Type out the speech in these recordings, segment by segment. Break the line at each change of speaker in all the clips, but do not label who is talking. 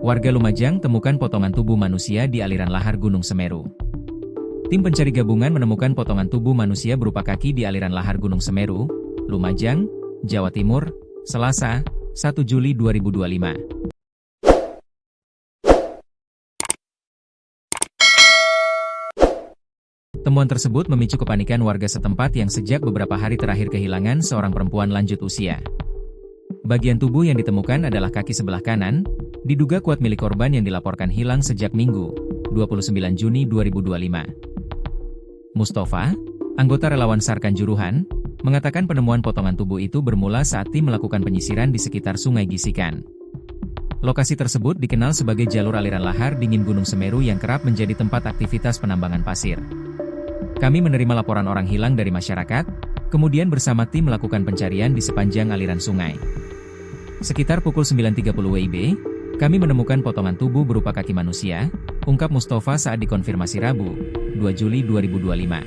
Warga Lumajang temukan potongan tubuh manusia di aliran lahar Gunung Semeru. Tim pencari gabungan menemukan potongan tubuh manusia berupa kaki di aliran lahar Gunung Semeru, Lumajang, Jawa Timur, Selasa, 1 Juli 2025. Temuan tersebut memicu kepanikan warga setempat yang sejak beberapa hari terakhir kehilangan seorang perempuan lanjut usia. Bagian tubuh yang ditemukan adalah kaki sebelah kanan, diduga kuat milik korban yang dilaporkan hilang sejak Minggu, 29 Juni 2025. Mustafa, anggota relawan SAR Kanjuruhan, mengatakan penemuan potongan tubuh itu bermula saat tim melakukan penyisiran di sekitar Sungai Gisikan. Lokasi tersebut dikenal sebagai jalur aliran lahar dingin Gunung Semeru yang kerap menjadi tempat aktivitas penambangan pasir. Kami menerima laporan orang hilang dari masyarakat, kemudian bersama tim melakukan pencarian di sepanjang aliran sungai. Sekitar pukul 9.30 WIB, kami menemukan potongan tubuh berupa kaki manusia, ungkap Mustafa saat dikonfirmasi Rabu, 2 Juli 2025.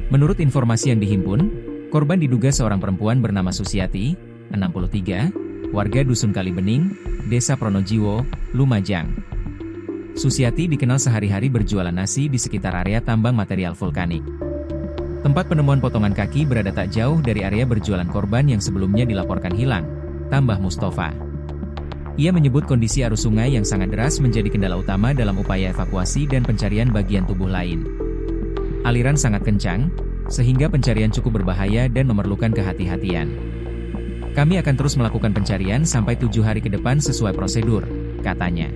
Menurut informasi yang dihimpun, korban diduga seorang perempuan bernama Susiati, 63, warga Dusun Kalibening, Desa Pronojiwo, Lumajang. Susiati dikenal sehari-hari berjualan nasi di sekitar area tambang material vulkanik. Tempat penemuan potongan kaki berada tak jauh dari area berjualan korban yang sebelumnya dilaporkan hilang, tambah Mustafa. Ia menyebut kondisi arus sungai yang sangat deras menjadi kendala utama dalam upaya evakuasi dan pencarian bagian tubuh lain. Aliran sangat kencang, sehingga pencarian cukup berbahaya dan memerlukan kehati-hatian. Kami akan terus melakukan pencarian sampai 7 hari ke depan sesuai prosedur, katanya.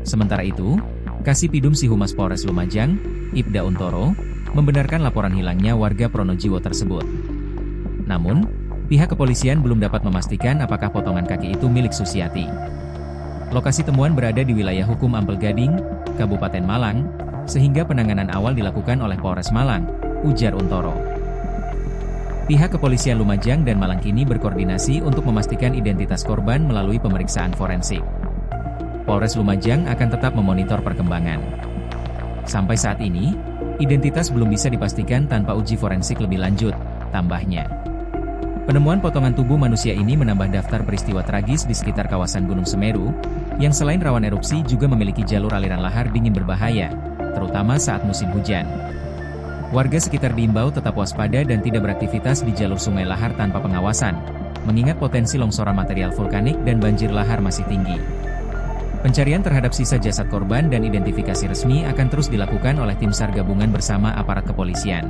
Sementara itu, Kasipidum Si Humas Polres Lumajang, Ibda Untoro, membenarkan laporan hilangnya warga Pronojiwo tersebut. Namun, pihak kepolisian belum dapat memastikan apakah potongan kaki itu milik Susiati. Lokasi temuan berada di wilayah hukum Ampel Gading, Kabupaten Malang, sehingga penanganan awal dilakukan oleh Polres Malang, ujar Untoro. Pihak kepolisian Lumajang dan Malang kini berkoordinasi untuk memastikan identitas korban melalui pemeriksaan forensik. Polres Lumajang akan tetap memonitor perkembangan. Sampai saat ini, identitas belum bisa dipastikan tanpa uji forensik lebih lanjut, tambahnya. Penemuan potongan tubuh manusia ini menambah daftar peristiwa tragis di sekitar kawasan Gunung Semeru, yang selain rawan erupsi juga memiliki jalur aliran lahar dingin berbahaya, terutama saat musim hujan. Warga sekitar diimbau tetap waspada dan tidak beraktivitas di jalur sungai lahar tanpa pengawasan, mengingat potensi longsoran material vulkanik dan banjir lahar masih tinggi. Pencarian terhadap sisa jasad korban dan identifikasi resmi akan terus dilakukan oleh tim SAR gabungan bersama aparat kepolisian.